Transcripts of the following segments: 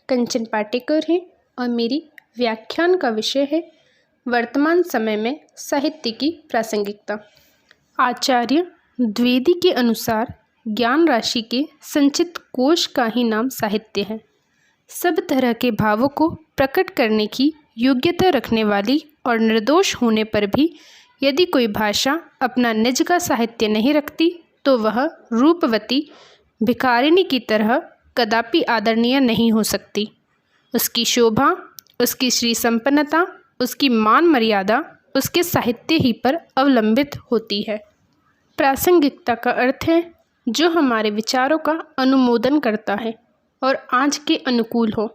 कंचन पाटेकर हैं और मेरी व्याख्यान का विषय है वर्तमान समय में साहित्य की प्रासंगिकता। आचार्य द्विवेदी के अनुसार ज्ञान राशि के संचित कोश का ही नाम साहित्य है। सब तरह के भावों को प्रकट करने की योग्यता रखने वाली और निर्दोष होने पर भी यदि कोई भाषा अपना निज का साहित्य नहीं रखती तो वह रूपवती भिखारिणी की तरह कदापि आदरणीय नहीं हो सकती। उसकी शोभा, उसकी श्री संपन्नता, उसकी मान मर्यादा उसके साहित्य ही पर अवलंबित होती है। प्रासंगिकता का अर्थ है जो हमारे विचारों का अनुमोदन करता है और आज के अनुकूल हो।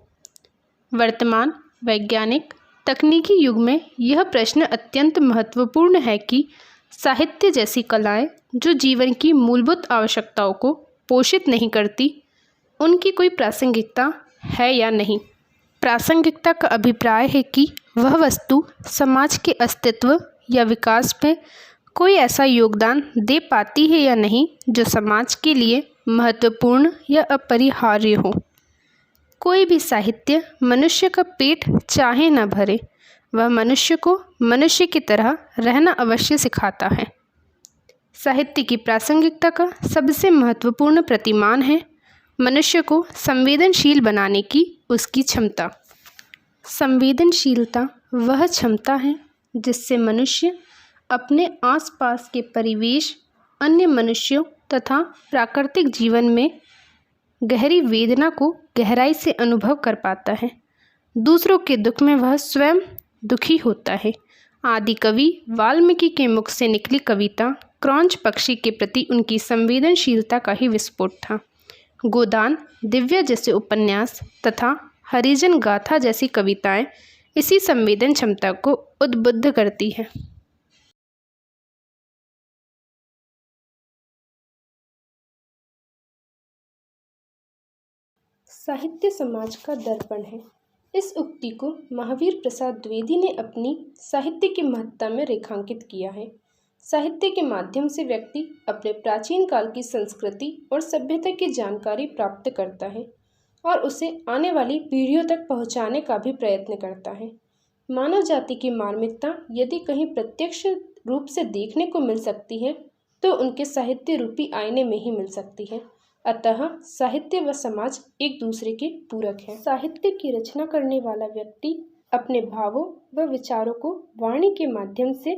वर्तमान वैज्ञानिक तकनीकी युग में यह प्रश्न अत्यंत महत्वपूर्ण है कि साहित्य जैसी कलाएं जो जीवन की मूलभूत आवश्यकताओं को पोषित नहीं करती, उनकी कोई प्रासंगिकता है या नहीं। प्रासंगिकता का अभिप्राय है कि वह वस्तु समाज के अस्तित्व या विकास में कोई ऐसा योगदान दे पाती है या नहीं जो समाज के लिए महत्वपूर्ण या अपरिहार्य हो। कोई भी साहित्य मनुष्य का पेट चाहे न भरे, वह मनुष्य को मनुष्य की तरह रहना अवश्य सिखाता है। साहित्य की प्रासंगिकता का सबसे महत्वपूर्ण प्रतिमान है मनुष्य को संवेदनशील बनाने की उसकी क्षमता। संवेदनशीलता वह क्षमता है जिससे मनुष्य अपने आसपास के परिवेश, अन्य मनुष्यों तथा प्राकृतिक जीवन में गहरी वेदना को गहराई से अनुभव कर पाता है। दूसरों के दुख में वह स्वयं दुखी होता है। आदि कवि वाल्मीकि के मुख से निकली कविता क्रौंच पक्षी के प्रति उनकी संवेदनशीलता का ही विस्फोट था। गोदान, दिव्या जैसे उपन्यास तथा हरिजन गाथा जैसी कविताएं इसी संवेदन क्षमता को उद्बुद्ध करती है। साहित्य समाज का दर्पण है। इस उक्ति को महावीर प्रसाद द्विवेदी ने अपनी साहित्य की महत्ता में रेखांकित किया है। साहित्य के माध्यम से व्यक्ति अपने प्राचीन काल की संस्कृति और सभ्यता की जानकारी प्राप्त करता है और उसे आने वाली पीढ़ियों तक पहुंचाने का भी प्रयत्न करता है। मानव जाति की मार्मिकता यदि कहीं प्रत्यक्ष रूप से देखने को मिल सकती है तो उनके साहित्य रूपी आईने में ही मिल सकती है। अतः साहित्य व समाज एक दूसरे के पूरक हैं। साहित्य की रचना करने वाला व्यक्ति अपने भावों व विचारों को वाणी के माध्यम से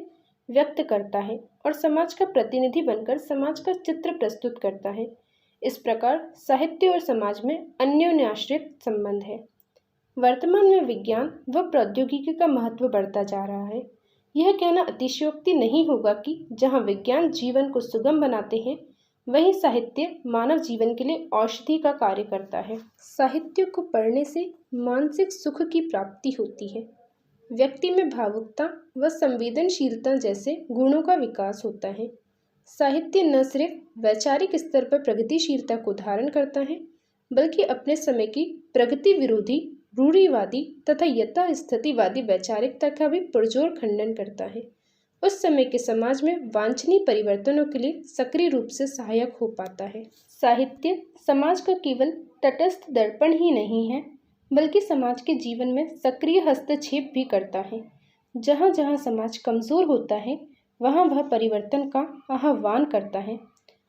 व्यक्त करता है और समाज का प्रतिनिधि बनकर समाज का चित्र प्रस्तुत करता है। इस प्रकार साहित्य और समाज में अन्योन्याश्रित संबंध है। वर्तमान में विज्ञान व प्रौद्योगिकी का महत्व बढ़ता जा रहा है। यह कहना अतिशयोक्ति नहीं होगा कि जहाँ विज्ञान जीवन को सुगम बनाते हैं, वहीं साहित्य मानव जीवन के लिए औषधि का कार्य करता है। साहित्य को पढ़ने से मानसिक सुख की प्राप्ति होती है। व्यक्ति में भावुकता व संवेदनशीलता जैसे गुणों का विकास होता है। साहित्य न सिर्फ वैचारिक स्तर पर प्रगतिशीलता को धारण करता है, बल्कि अपने समय की प्रगति विरोधी, रूढ़िवादी तथा यथास्थितिवादी वैचारिकता का भी पुरजोर खंडन करता है। उस समय के समाज में वांछनीय परिवर्तनों के लिए सक्रिय रूप से सहायक हो पाता है। साहित्य समाज का केवल तटस्थ दर्पण ही नहीं है, बल्कि समाज के जीवन में सक्रिय हस्तक्षेप भी करता है। जहाँ जहाँ समाज कमजोर होता है, वहाँ वह परिवर्तन का आह्वान करता है।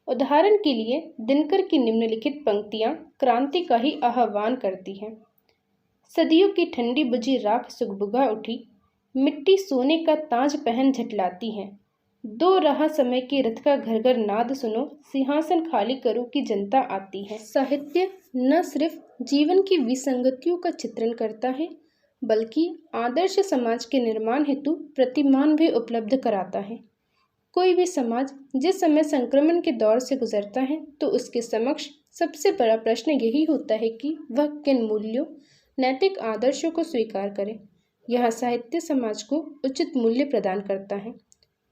उदाहरण के लिए दिनकर की निम्नलिखित पंक्तियाँ क्रांति का ही आह्वान करती हैं। सदियों की ठंडी बुझी राख सुगबुगा उठी, मिट्टी सोने का ताज पहन झटलाती है। दो राह समय के रथ का घर घर नाद सुनो, सिंहासन खाली करो की जनता आती है। साहित्य न सिर्फ जीवन की विसंगतियों का चित्रण करता है, बल्कि आदर्श समाज के निर्माण हेतु प्रतिमान भी उपलब्ध कराता है। कोई भी समाज जिस समय संक्रमण के दौर से गुजरता है तो उसके समक्ष सबसे बड़ा प्रश्न यही होता है कि वह किन मूल्यों, नैतिक आदर्शों को स्वीकार करे। यह साहित्य समाज को उचित मूल्य प्रदान करता है।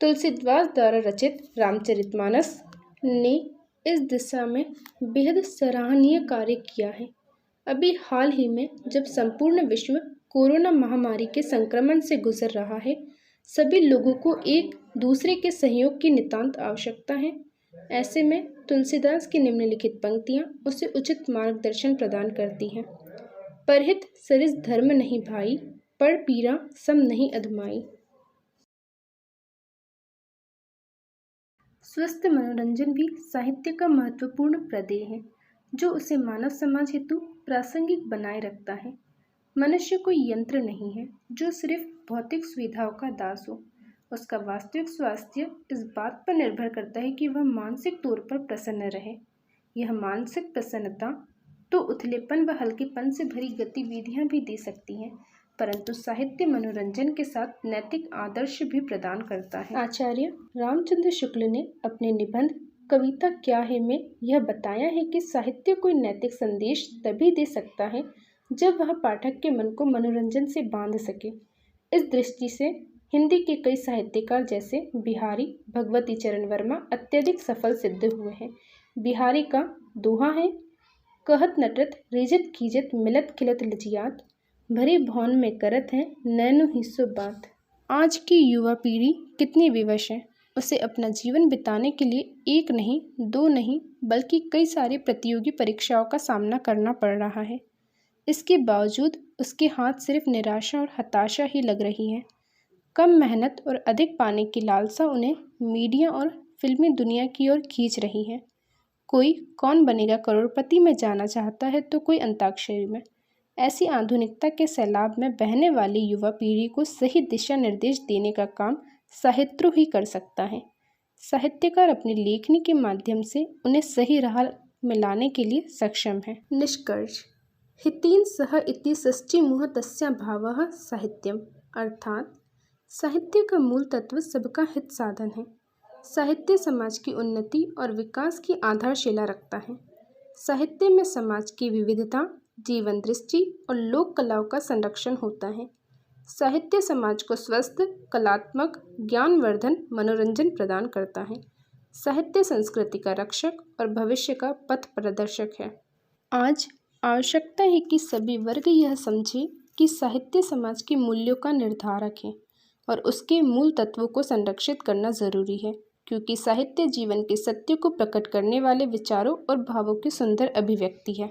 तुलसीदास द्वारा रचित रामचरितमानस ने इस दिशा में बेहद सराहनीय कार्य किया है। अभी हाल ही में जब संपूर्ण विश्व कोरोना महामारी के संक्रमण से गुजर रहा है, सभी लोगों को एक दूसरे के सहयोग की नितांत आवश्यकता है। ऐसे में तुलसीदास की निम्नलिखित पंक्तियाँ उसे उचित मार्गदर्शन प्रदान करती हैं। परहित सरिस धर्म नहीं भाई, पढ़ पीरा सम नहीं अधमाई। स्वस्थ मनोरंजन भी साहित्य का महत्वपूर्ण प्रदेय है, जो उसे मानव समाज हेतु प्रासंगिक बनाए रखता है। मनुष्य कोई यंत्र नहीं है जो सिर्फ भौतिक सुविधाओं का दास हो। उसका वास्तविक स्वास्थ्य इस बात पर निर्भर करता है कि वह मानसिक तौर पर प्रसन्न रहे। यह मानसिक प्रसन्नता तो उथलेपन व हल्केपन से भरी गतिविधियां भी दे सकती हैं, परंतु साहित्य मनोरंजन के साथ नैतिक आदर्श भी प्रदान करता है। आचार्य रामचंद्र शुक्ल ने अपने निबंध कविता क्या है में यह बताया है कि साहित्य कोई नैतिक संदेश तभी दे सकता है जब वह पाठक के मन को मनोरंजन से बांध सके। इस दृष्टि से हिंदी के कई साहित्यकार जैसे बिहारी, भगवती चरण वर्मा अत्यधिक सफल सिद्ध हुए हैं। बिहारी का दोहा है, कहत नटत रिजत खीजत मिलत खिलत लजियात, भरी भौन में करत है नैनो हिस्सो बात। आज की युवा पीढ़ी कितनी विवश है। उसे अपना जीवन बिताने के लिए एक नहीं, दो नहीं, बल्कि कई सारी प्रतियोगी परीक्षाओं का सामना करना पड़ रहा है। इसके बावजूद उसके हाथ सिर्फ निराशा और हताशा ही लग रही है। कम मेहनत और अधिक पाने की लालसा उन्हें मीडिया और फिल्मी दुनिया की ओर खींच रही है। कोई कौन बनेगा करोड़पति में जाना चाहता है, तो कोई अंताक्षरी में। ऐसी आधुनिकता के सैलाब में बहने वाली युवा पीढ़ी को सही दिशा निर्देश देने का काम साहित्य ही कर सकता है। साहित्यकार अपनी लेखनी के माध्यम से उन्हें सही राह में लाने के लिए सक्षम है। निष्कर्ष: हितेन सह इति षष्ठीमुह तस्या भावः साहित्यम, अर्थात साहित्य का मूल तत्व सबका हित साधन है। साहित्य समाज की उन्नति और विकास की आधारशिला रखता है। साहित्य में समाज की विविधता, जीवन दृष्टि और लोक कलाओं का संरक्षण होता है। साहित्य समाज को स्वस्थ, कलात्मक, ज्ञानवर्धन मनोरंजन प्रदान करता है। साहित्य संस्कृति का रक्षक और भविष्य का पथ प्रदर्शक है। आज आवश्यकता है कि सभी वर्ग यह समझे कि साहित्य समाज के मूल्यों का निर्धारक है और उसके मूल तत्वों को संरक्षित करना जरूरी है, क्योंकि साहित्य जीवन के सत्य को प्रकट करने वाले विचारों और भावों की सुंदर अभिव्यक्ति है।